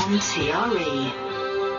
on TRE.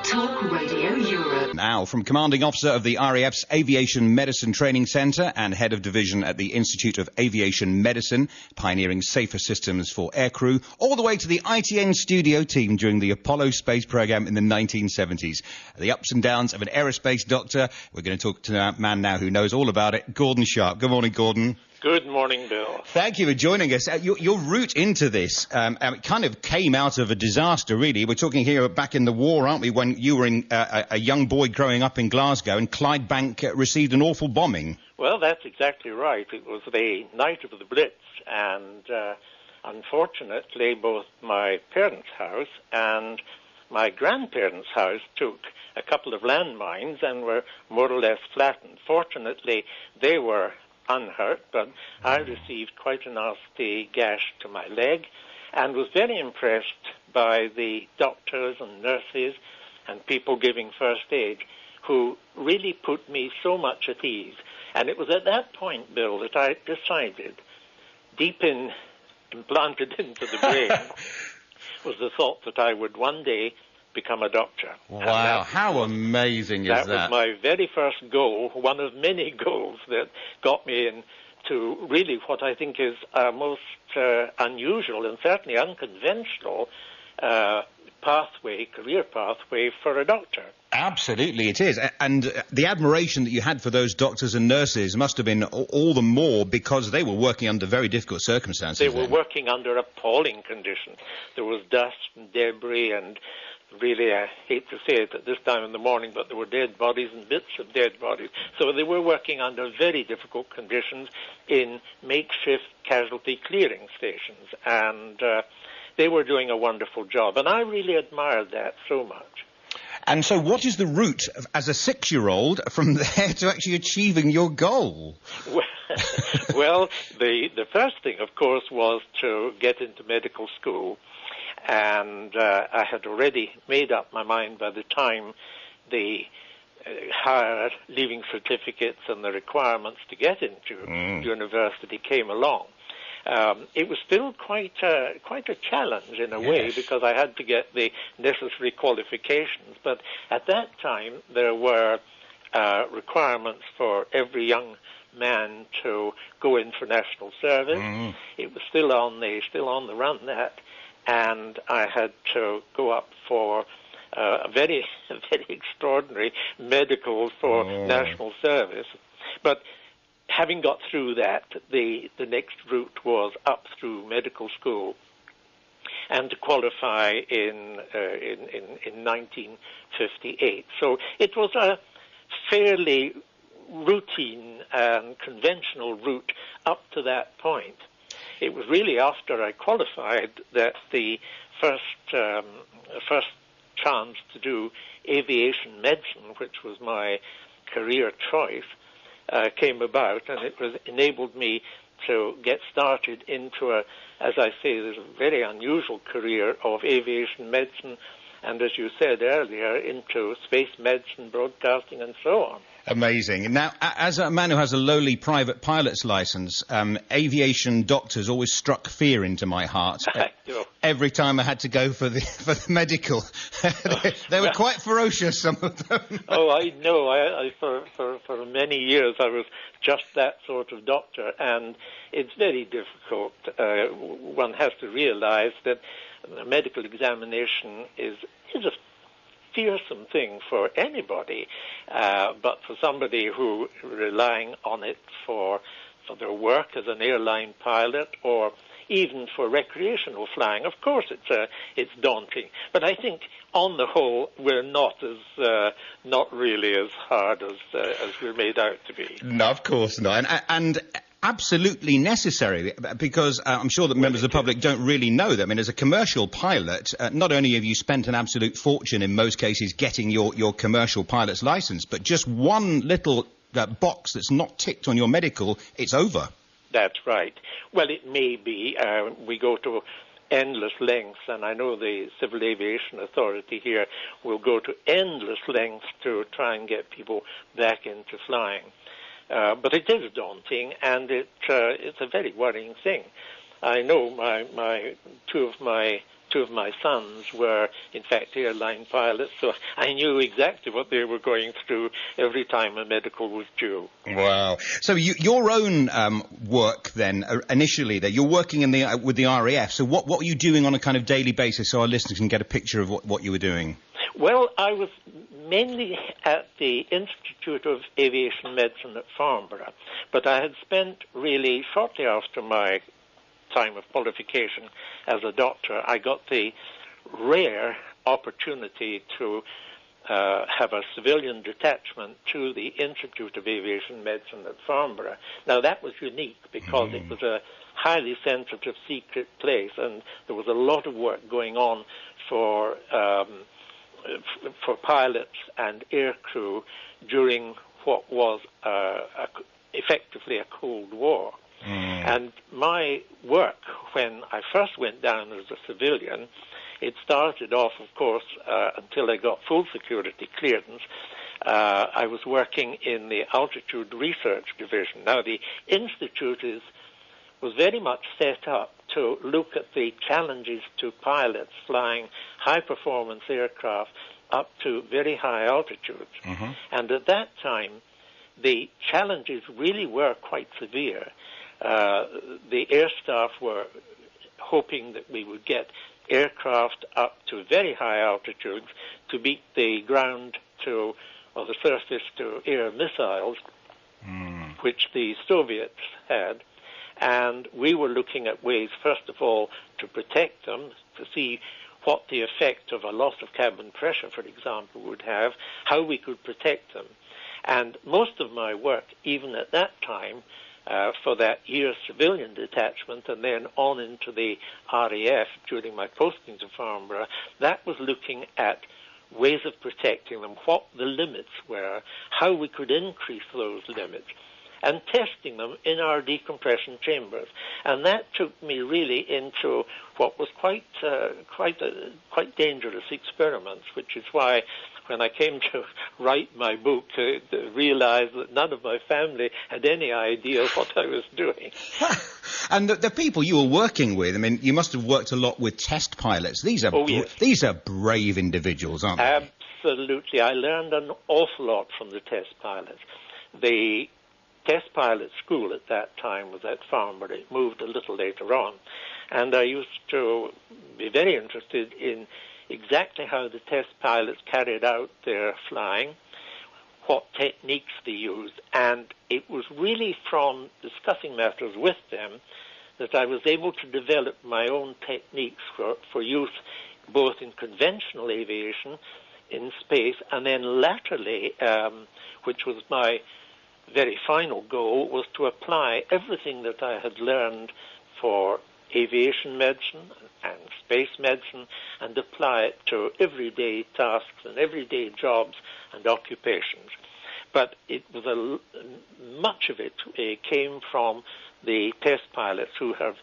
Talk Radio Europe. Now, from Commanding Officer of the RAF's Aviation Medicine Training Centre and Head of Division at the Institute of Aviation Medicine, pioneering safer systems for aircrew, all the way to the ITN studio team during the Apollo space programme in the 1970s. The ups and downs of an aerospace doctor. We're going to talk to a man now who knows all about it, Gordon Sharp. Good morning, Gordon. Good morning, Bill. Thank you for joining us. Your route into this it kind of came out of a disaster, really. We're talking here back in the war, aren't we, when you were a young boy growing up in Glasgow and Clydebank received an awful bombing. Well, that's exactly right. It was the night of the Blitz, and unfortunately both my parents' house and my grandparents' house took a couple of landmines and were more or less flattened. Fortunately, they were unhurt, but I received quite a nasty gash to my leg and was very impressed by the doctors and nurses and people giving first aid who really put me so much at ease. And it was at that point, Bill, that I decided, implanted into the brain, was the thought that I would one day become a doctor. Wow, how amazing is that? That was my very first goal, one of many goals that got me into really what I think is a most unusual and certainly unconventional career pathway for a doctor. Absolutely, it is. And the admiration that you had for those doctors and nurses must have been all the more because they were working under very difficult circumstances. They were working under appalling conditions. There was dust and debris and really, I hate to say it at this time in the morning, but there were dead bodies and bits of dead bodies. So they were working under very difficult conditions in makeshift casualty clearing stations. And they were doing a wonderful job. And I really admired that so much. And so what is the route as a 6-year-old from there to actually achieving your goal? Well, the first thing, of course, was to get into medical school. And I had already made up my mind by the time the higher leaving certificates and the requirements to get into university came along. It was still quite a challenge in a way because I had to get the necessary qualifications. But at that time, there were requirements for every young man to go in for national service. It was still on the run, that. And I had to go up for a very extraordinary medical for national service. But having got through that, the next route was up through medical school and to qualify in 1958. So it was a fairly routine and conventional route up to that point. It was really after I qualified that the first chance to do aviation medicine, which was my career choice, came about, and it enabled me to get started into as I say, there's a very unusual career of aviation medicine, and as you said earlier, into space medicine, broadcasting, and so on. Amazing. Now, as a man who has a lowly private pilot's licence, aviation doctors always struck fear into my heart. Every time I had to go for the medical, they were quite ferocious, some of them. Oh, I know. I for many years I was just that sort of doctor, and it's very difficult. One has to realise that a medical examination is a fearsome thing for anybody, but for somebody who relying on it for their work as an airline pilot or even for recreational flying, of course it's daunting. But I think on the whole we're not really as hard as we're made out to be. No, of course not. And absolutely necessary, because I'm sure that members of the public don't really know that. I mean, as a commercial pilot, not only have you spent an absolute fortune in most cases getting your commercial pilot's license, but just one little box that's not ticked on your medical, it's over. That's right. Well, it may be. We go to endless lengths, and I know the Civil Aviation Authority here will go to endless lengths to try and get people back into flying. But it is daunting, and it's a very worrying thing. I know two of my two of my sons were, in fact, airline pilots, so I knew exactly what they were going through every time a medical was due. Wow. So your own work then, initially, there, you're working with the RAF, so what were you doing on a kind of daily basis so our listeners can get a picture of what you were doing? Well, I was mainly at the Institute of Aviation Medicine at Farnborough, but I had spent really, shortly after my time of qualification as a doctor, I got the rare opportunity to have a civilian detachment to the Institute of Aviation Medicine at Farnborough. Now, that was unique because it was a highly sensitive, secret place, and there was a lot of work going on for pilots and aircrew during what was effectively a Cold War. And my work, when I first went down as a civilian, it started off, of course, until I got full security clearance, I was working in the Altitude Research Division. Now, the Institute was very much set up to look at the challenges to pilots flying high-performance aircraft up to very high altitudes. And at that time, the challenges really were quite severe. The air staff were hoping that we would get aircraft up to very high altitudes to beat the the surface to air missiles, which the Soviets had. And we were looking at ways, first of all, to protect them, to see what the effect of a loss of cabin pressure, for example, would have, how we could protect them. And most of my work, even at that time, for that year's civilian detachment and then on into the RAF during my posting to Farnborough, that was looking at ways of protecting them, what the limits were, how we could increase those limits, and testing them in our decompression chambers. And that took me really into what was quite dangerous experiments, which is why when I came to write my book, I realized that none of my family had any idea what I was doing. And the people you were working with, I mean, you must have worked a lot with test pilots. These are brave individuals, aren't they? Absolutely. I learned an awful lot from the test pilots. The test pilot school at that time was at Farnborough. It moved a little later on. And I used to be very interested in exactly how the test pilots carried out their flying, what techniques they used, and it was really from discussing matters with them that I was able to develop my own techniques for use both in conventional aviation, in space, and then latterly, which was my very final goal, was to apply everything that I had learned for aviation medicine and space medicine and apply it to everyday tasks and everyday jobs and occupations. But it was much of it came from the test pilots who have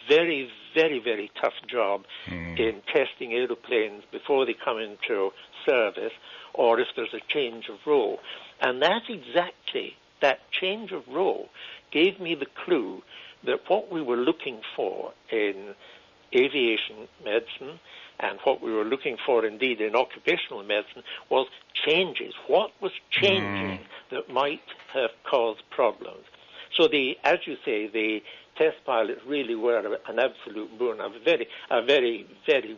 very, very, very tough job in testing aeroplanes before they come into service or if there's a change of role. And that change of role gave me the clue that what we were looking for in aviation medicine and what we were looking for indeed in occupational medicine was changes. What was changing that might have caused problems? So as you say, the test pilots really were an absolute boon. A very, very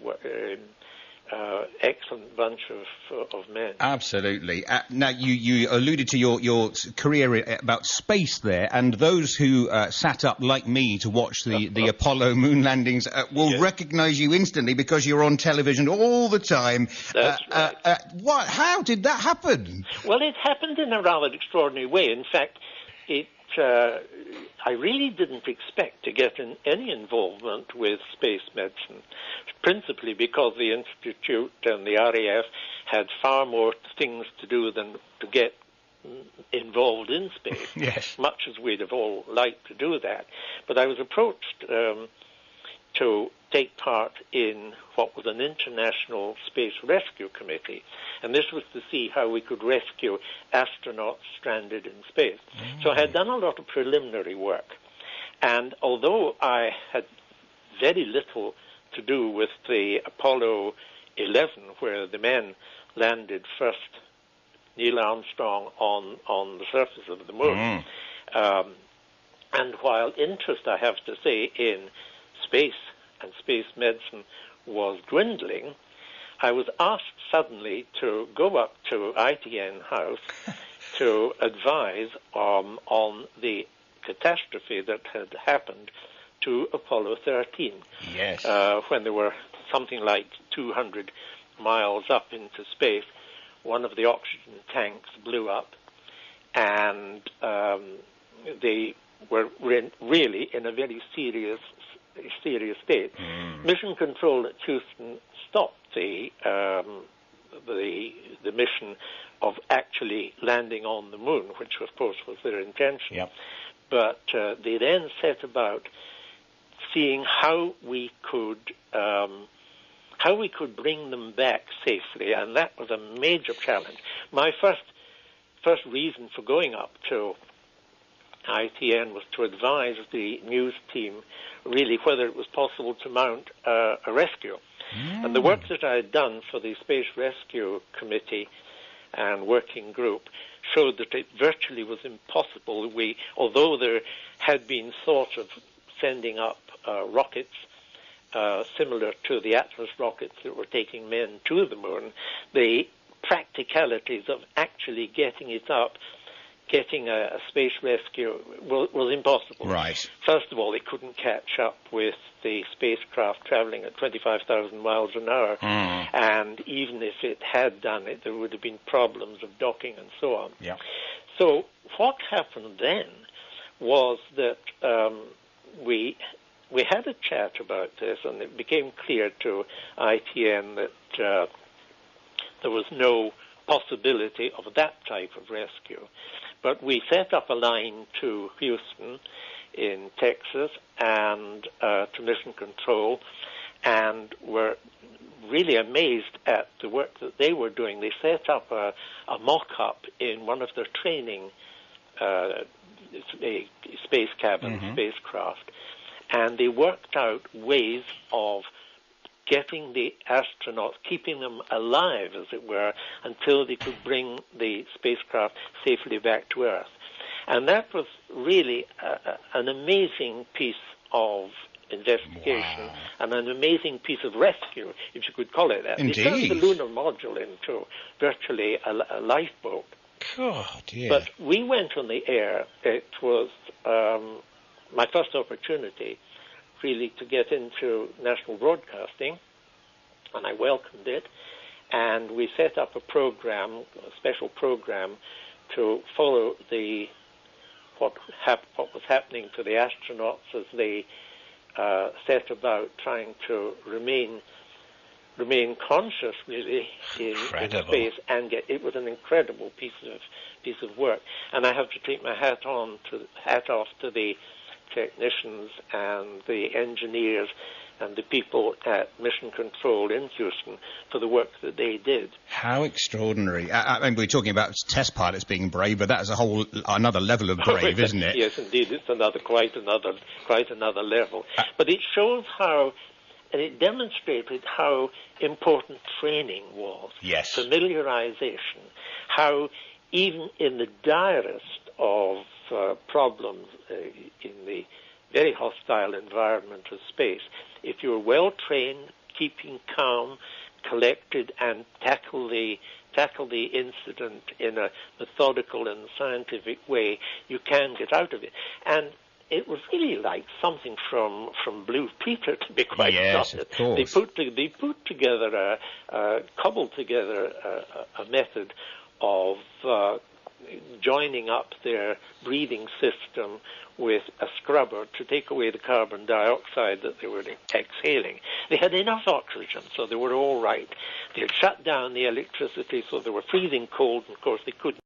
excellent bunch of men. Absolutely. Now, you alluded to your career about space there, and those who sat up like me to watch the Apollo moon landings will recognise you instantly because you're on television all the time. That's right. How did that happen? Well, it happened in a rather extraordinary way. In fact, I really didn't expect to get any involvement with space medicine, principally because the Institute and the RAF had far more things to do than to get involved in space, much as we'd have all liked to do that. But I was approached to take part in what was an international space rescue committee, and this was to see how we could rescue astronauts stranded in space. So I had done a lot of preliminary work, and although I had very little to do with the Apollo 11, where the men landed first, Neil Armstrong on the surface of the moon. And while interest, I have to say, in space and space medicine was dwindling, I was asked suddenly to go up to ITN House to advise on the catastrophe that had happened to Apollo 13. Yes. When they were something like 200 miles up into space, one of the oxygen tanks blew up, and they were really in a very serious state. Mission Control at Houston stopped the mission of actually landing on the moon, which of course was their intention. Yep. But they then set about seeing how we could bring them back safely, and that was a major challenge. My first reason for going up to ITN was to advise the news team really whether it was possible to mount a rescue. And the work that I had done for the Space Rescue Committee and Working Group showed that it virtually was impossible. Although there had been thought of sending up rockets similar to the Atlas rockets that were taking men to the moon, the practicalities of actually getting it up, getting a space rescue was impossible. Right. First of all, it couldn't catch up with the spacecraft traveling at 25,000 miles an hour. And even if it had done it, there would have been problems of docking and so on. Yeah. So what happened then was that we had a chat about this, and it became clear to ITN that there was no possibility of that type of rescue. But we set up a line to Houston in Texas and to Mission Control, and were really amazed at the work that they were doing. They set up a mock-up in one of their training space cabin spacecraft, and they worked out ways of getting the astronauts, keeping them alive, as it were, until they could bring the spacecraft safely back to Earth. And that was really an amazing piece of investigation and an amazing piece of rescue, if you could call it that. Indeed. They turned the lunar module into virtually a lifeboat. Oh, dear. But we went on the air. It was my first opportunity really to get into national broadcasting, and I welcomed it. And we set up a program, a special program, to follow what was happening to the astronauts as they set about trying to remain conscious, really, in space, and it was an incredible piece of work. And I have to take my hat off to the technicians and the engineers and the people at Mission Control in Houston for the work that they did. How extraordinary. I mean, we're talking about test pilots being brave, but that is another level of brave, isn't it? Yes, indeed. It's quite another level. But it shows how, and it demonstrated how important training was. Yes. Familiarization. How even in the direst of problems in the very hostile environment of space, if you're well trained, keeping calm, collected, and tackle the incident in a methodical and scientific way, you can get out of it. And it was really like something from Blue Peter, to be quite honest. Of course. They put together cobbled together a method of joining up their breathing system with a scrubber to take away the carbon dioxide that they were exhaling. They had enough oxygen, so they were all right. They had shut down the electricity, so they were freezing cold, and of course they couldn't